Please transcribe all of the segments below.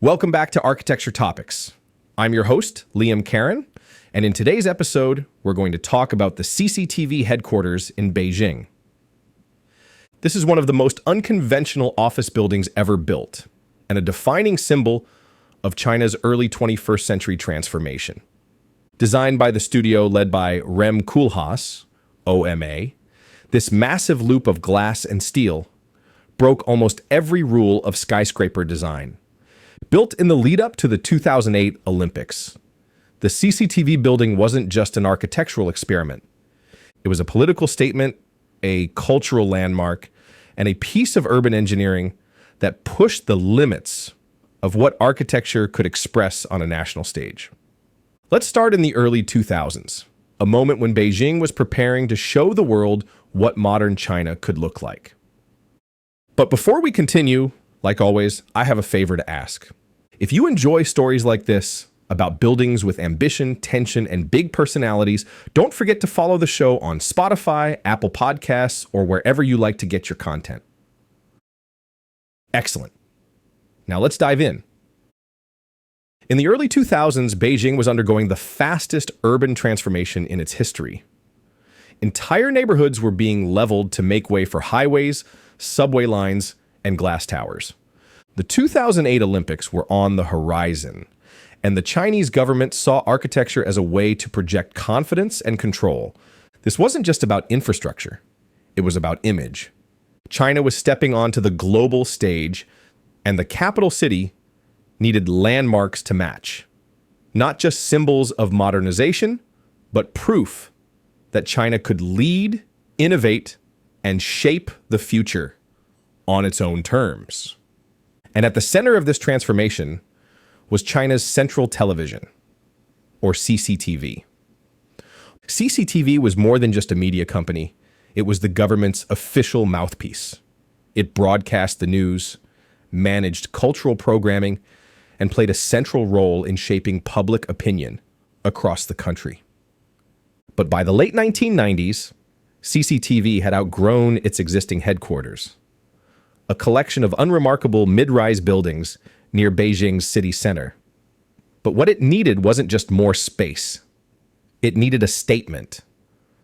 Welcome back to Architecture Topics. I'm your host, Liam Karen, and in today's episode, we're going to talk about the CCTV headquarters in Beijing. This is one of the most unconventional office buildings ever built, and a defining symbol of China's early 21st century transformation. Designed by the studio led by Rem Koolhaas, OMA, this massive loop of glass and steel broke almost every rule of skyscraper design. Built in the lead-up to the 2008 Olympics, the CCTV building wasn't just an architectural experiment. It was a political statement, a cultural landmark, and a piece of urban engineering that pushed the limits of what architecture could express on a national stage. Let's start in the early 2000s, a moment when Beijing was preparing to show the world what modern China could look like. But before we continue, like always, I have a favor to ask. If you enjoy stories like this about buildings with ambition, tension, and big personalities, don't forget to follow the show on Spotify, Apple Podcasts, or wherever you like to get your content. Excellent. Now let's dive in. In the early 2000s, Beijing was undergoing the fastest urban transformation in its history. Entire neighborhoods were being leveled to make way for highways, subway lines, and glass towers. The 2008 Olympics were on the horizon, and the Chinese government saw architecture as a way to project confidence and control. This wasn't just about infrastructure, it was about image. China was stepping onto the global stage, and the capital city needed landmarks to match. Not just symbols of modernization, but proof that China could lead, innovate, and shape the future on its own terms. And at the center of this transformation was China's Central Television, or CCTV. CCTV was more than just a media company. It was the government's official mouthpiece. It broadcast the news, managed cultural programming, and played a central role in shaping public opinion across the country. But by the late 1990s, CCTV had outgrown its existing headquarters, a collection of unremarkable mid-rise buildings near Beijing's city center. But what it needed wasn't just more space. It needed a statement.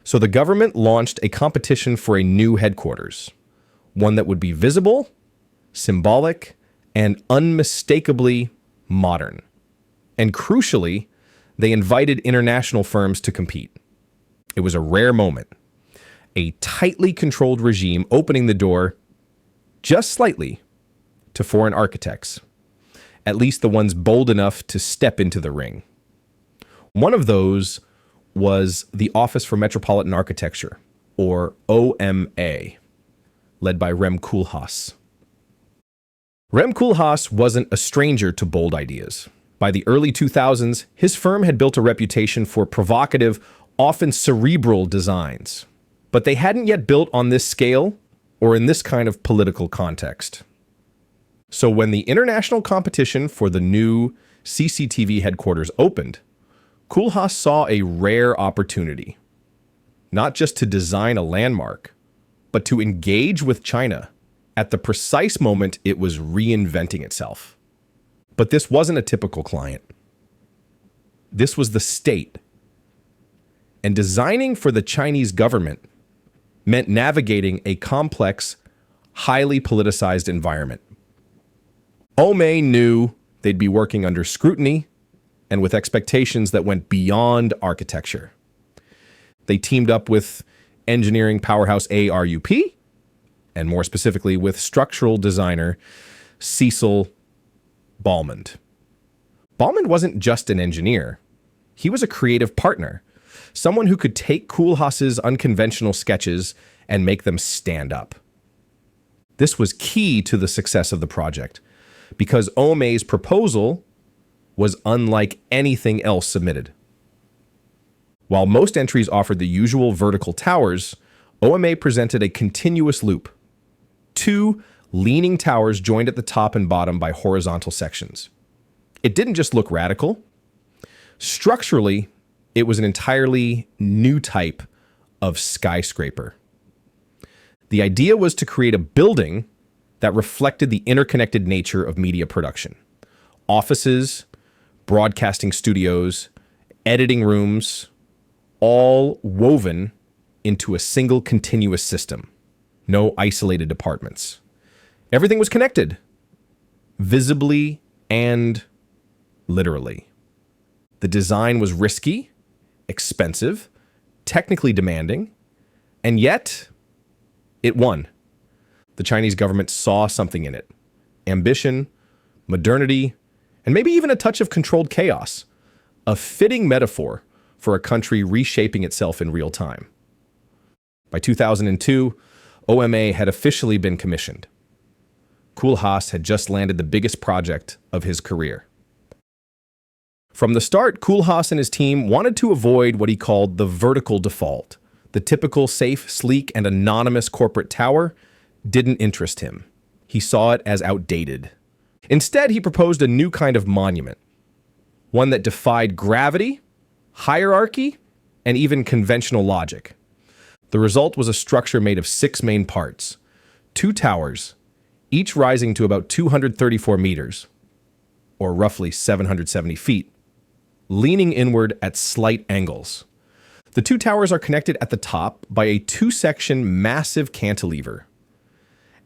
So the government launched a competition for a new headquarters, one that would be visible, symbolic, and unmistakably modern. And crucially, they invited international firms to compete. It was a rare moment. A tightly controlled regime opening the door just slightly to foreign architects, at least the ones bold enough to step into the ring. One of those was the Office for Metropolitan Architecture, or OMA, led by Rem Koolhaas. Rem Koolhaas wasn't a stranger to bold ideas. By the early 2000s, his firm had built a reputation for provocative, often cerebral designs. But they hadn't yet built on this scale or in this kind of political context. So when the international competition for the new CCTV headquarters opened, Koolhaas saw a rare opportunity, not just to design a landmark, but to engage with China at the precise moment it was reinventing itself. But this wasn't a typical client. This was the state. And designing for the Chinese government meant navigating a complex, highly politicized environment. OMA knew they'd be working under scrutiny and with expectations that went beyond architecture. They teamed up with engineering powerhouse ARUP, and more specifically with structural designer Cecil Balmond. Balmond wasn't just an engineer. He was a creative partner, someone who could take Koolhaas's unconventional sketches and make them stand up. This was key to the success of the project, because OMA's proposal was unlike anything else submitted. While most entries offered the usual vertical towers, OMA presented a continuous loop. Two leaning towers joined at the top and bottom by horizontal sections. It didn't just look radical. Structurally, it was an entirely new type of skyscraper. The idea was to create a building that reflected the interconnected nature of media production. Offices, broadcasting studios, editing rooms, all woven into a single continuous system. No isolated departments. Everything was connected, visibly and literally. The design was risky, expensive, technically demanding, and yet it won. The Chinese government saw something in it. Ambition, modernity, and maybe even a touch of controlled chaos. A fitting metaphor for a country reshaping itself in real time. By 2002, OMA had officially been commissioned. Koolhaas had just landed the biggest project of his career. From the start, Koolhaas and his team wanted to avoid what he called the vertical default. The typical safe, sleek, and anonymous corporate tower didn't interest him. He saw it as outdated. Instead, he proposed a new kind of monument, one that defied gravity, hierarchy, and even conventional logic. The result was a structure made of 6 main parts, 2 towers, each rising to about 234 meters, or roughly 770 feet, leaning inward at slight angles. The 2 towers are connected at the top by a 2-section massive cantilever,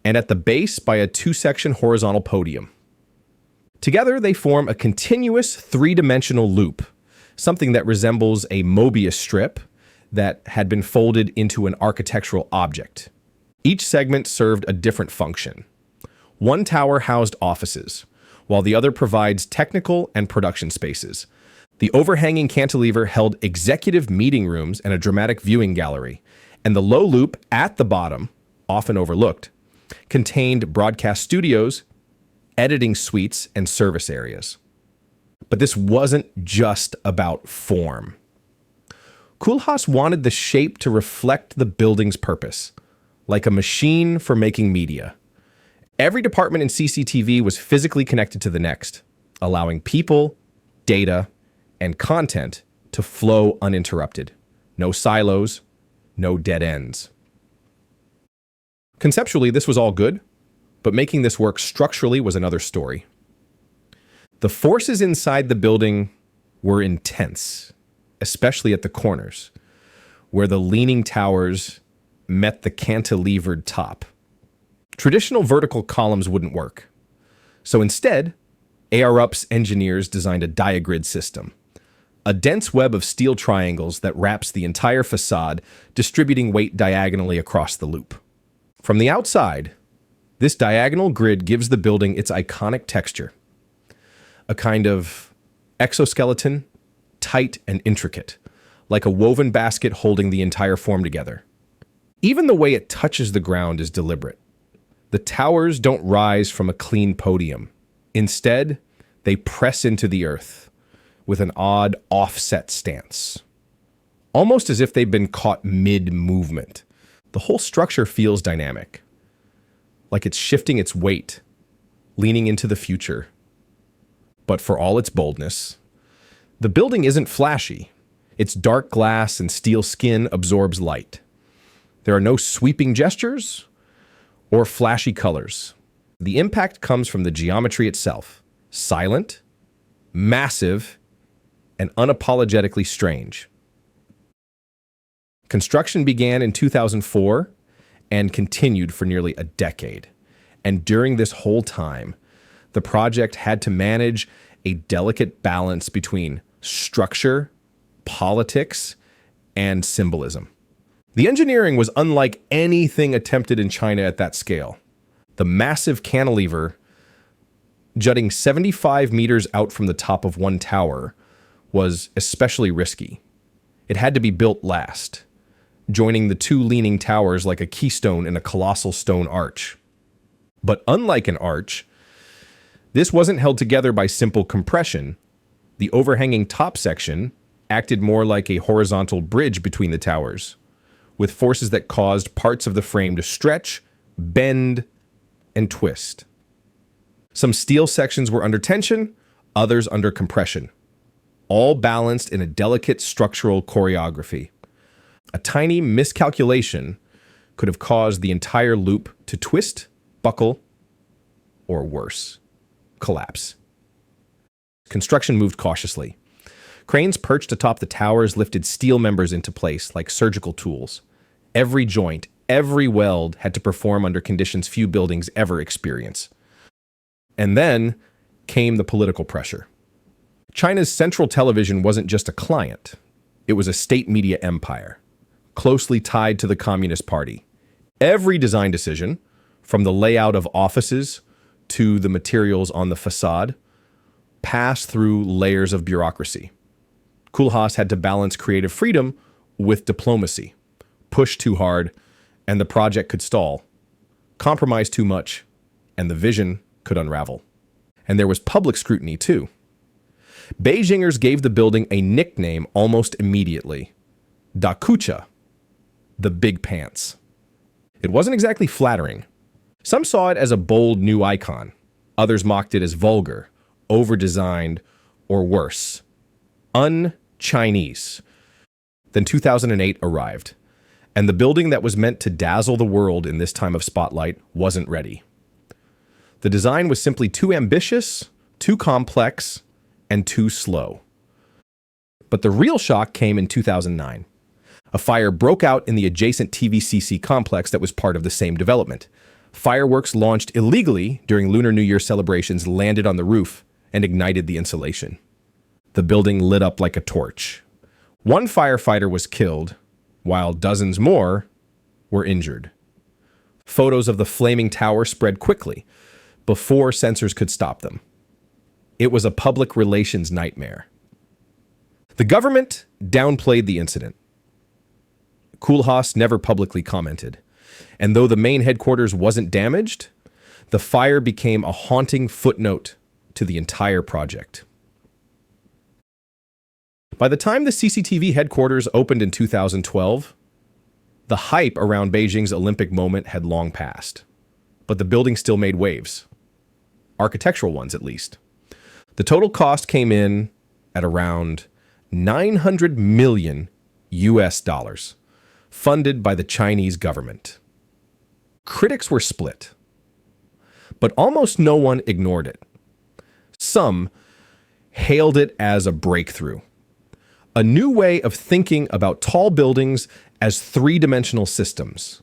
and at the base by a 2-section horizontal podium. Together, they form a continuous 3-dimensional loop, something that resembles a Mobius strip that had been folded into an architectural object. Each segment served a different function. One tower housed offices, while the other provides technical and production spaces. The overhanging cantilever held executive meeting rooms and a dramatic viewing gallery, and the low loop at the bottom, often overlooked, contained broadcast studios, editing suites, and service areas. But this wasn't just about form. Koolhaas wanted the shape to reflect the building's purpose, like a machine for making media. Every department in CCTV was physically connected to the next, allowing people, data, and content to flow uninterrupted. No silos, no dead ends. Conceptually, this was all good, but making this work structurally was another story. The forces inside the building were intense, especially at the corners, where the leaning towers met the cantilevered top. Traditional vertical columns wouldn't work. So instead, ARUP's engineers designed a diagrid system, a dense web of steel triangles that wraps the entire facade, distributing weight diagonally across the loop. From the outside, this diagonal grid gives the building its iconic texture, a kind of exoskeleton, tight and intricate, like a woven basket holding the entire form together. Even the way it touches the ground is deliberate. The towers don't rise from a clean podium. Instead, they press into the earth with an odd offset stance, almost as if they've been caught mid-movement. The whole structure feels dynamic, like it's shifting its weight, leaning into the future. But for all its boldness, the building isn't flashy. Its dark glass and steel skin absorbs light. There are no sweeping gestures or flashy colors. The impact comes from the geometry itself, silent, massive, and unapologetically strange. Construction began in 2004 and continued for nearly a decade. And during this whole time, the project had to manage a delicate balance between structure, politics, and symbolism. The engineering was unlike anything attempted in China at that scale. The massive cantilever, jutting 75 meters out from the top of one tower, was especially risky. It had to be built last, joining the 2 leaning towers like a keystone in a colossal stone arch. But unlike an arch, this wasn't held together by simple compression. The overhanging top section acted more like a horizontal bridge between the towers, with forces that caused parts of the frame to stretch, bend, and twist. Some steel sections were under tension, others under compression, all balanced in a delicate structural choreography. A tiny miscalculation could have caused the entire loop to twist, buckle, or worse, collapse. Construction moved cautiously. Cranes perched atop the towers lifted steel members into place like surgical tools. Every joint, every weld had to perform under conditions few buildings ever experience. And then came the political pressure. China's central television wasn't just a client. It was a state media empire, closely tied to the Communist Party. Every design decision, from the layout of offices to the materials on the facade, passed through layers of bureaucracy. Koolhaas had to balance creative freedom with diplomacy. Push too hard, and the project could stall. Compromise too much, and the vision could unravel. And there was public scrutiny, too. Beijingers gave the building a nickname almost immediately. Da Kucha, the Big Pants. It wasn't exactly flattering. Some saw it as a bold new icon. Others mocked it as vulgar, over-designed, or worse, un-Chinese. Then 2008 arrived, and the building that was meant to dazzle the world in this time of spotlight wasn't ready. The design was simply too ambitious, too complex, and too slow. But the real shock came in 2009. A fire broke out in the adjacent TVCC complex that was part of the same development. Fireworks launched illegally during Lunar New Year celebrations landed on the roof and ignited the insulation. The building lit up like a torch. One firefighter was killed, while dozens more were injured. Photos of the flaming tower spread quickly, before censors could stop them. It was a public relations nightmare. The government downplayed the incident. Koolhaas never publicly commented, and though the main headquarters wasn't damaged, the fire became a haunting footnote to the entire project. By the time the CCTV headquarters opened in 2012, the hype around Beijing's Olympic moment had long passed. But the building still made waves. Architectural ones, at least. The total cost came in at around $900 million US dollars, funded by the Chinese government. Critics were split, but almost no one ignored it. Some hailed it as a breakthrough, a new way of thinking about tall buildings as three-dimensional systems.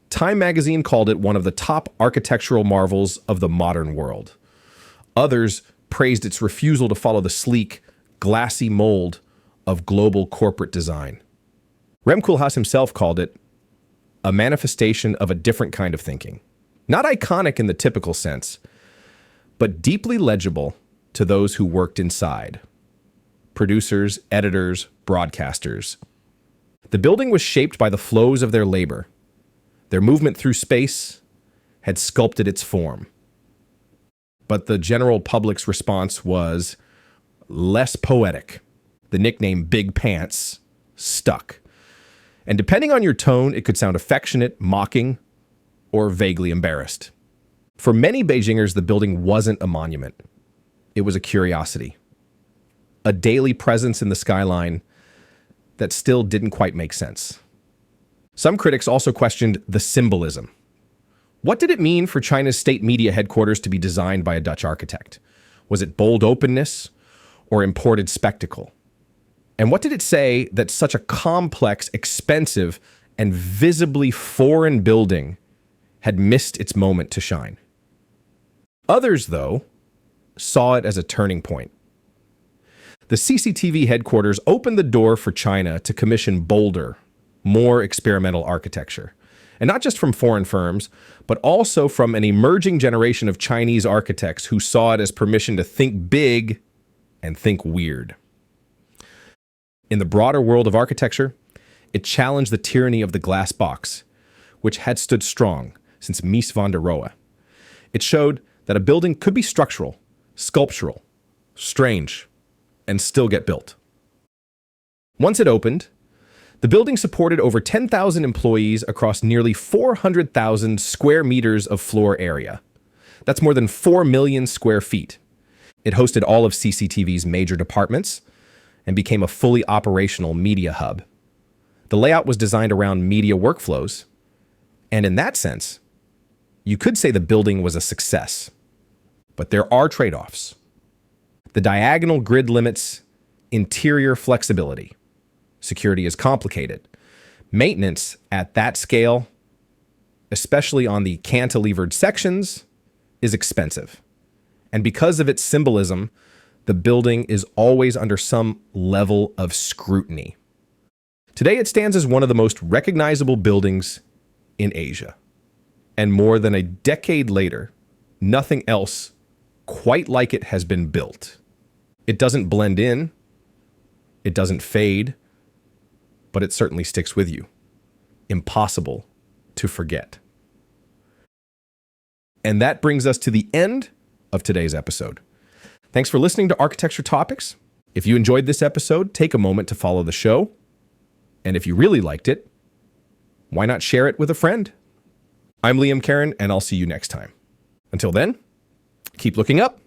Time magazine called it one of the top architectural marvels of the modern world. Others praised its refusal to follow the sleek, glassy mold of global corporate design. Rem Koolhaas himself called it a manifestation of a different kind of thinking. Not iconic in the typical sense, but deeply legible to those who worked inside. Producers, editors, broadcasters. The building was shaped by the flows of their labor. Their movement through space had sculpted its form. But the general public's response was less poetic. The nickname Big Pants stuck. And depending on your tone, it could sound affectionate, mocking, or vaguely embarrassed. For many Beijingers, the building wasn't a monument. It was a curiosity. A daily presence in the skyline that still didn't quite make sense. Some critics also questioned the symbolism. What did it mean for China's state media headquarters to be designed by a Dutch architect? Was it bold openness or imported spectacle? And what did it say that such a complex, expensive, and visibly foreign building had missed its moment to shine? Others, though, saw it as a turning point. The CCTV headquarters opened the door for China to commission bolder, more experimental architecture. And not just from foreign firms, but also from an emerging generation of Chinese architects who saw it as permission to think big and think weird. In the broader world of architecture, it challenged the tyranny of the glass box, which had stood strong since Mies van der Rohe. It showed that a building could be structural, sculptural, strange, and still get built. Once it opened, the building supported over 10,000 employees across nearly 400,000 square meters of floor area. That's more than 4 million square feet. It hosted all of CCTV's major departments and became a fully operational media hub. The layout was designed around media workflows, and in that sense, you could say the building was a success. But there are trade-offs. The diagonal grid limits interior flexibility. Security is complicated. Maintenance at that scale, especially on the cantilevered sections, is expensive. And because of its symbolism, the building is always under some level of scrutiny. Today, it stands as one of the most recognizable buildings in Asia. And more than a decade later, nothing else quite like it has been built. It doesn't blend in, it doesn't fade, but it certainly sticks with you. Impossible to forget. And that brings us to the end of today's episode. Thanks for listening to Architecture Topics. If you enjoyed this episode, take a moment to follow the show. And if you really liked it, why not share it with a friend? I'm Liam Karen, and I'll see you next time. Until then, keep looking up.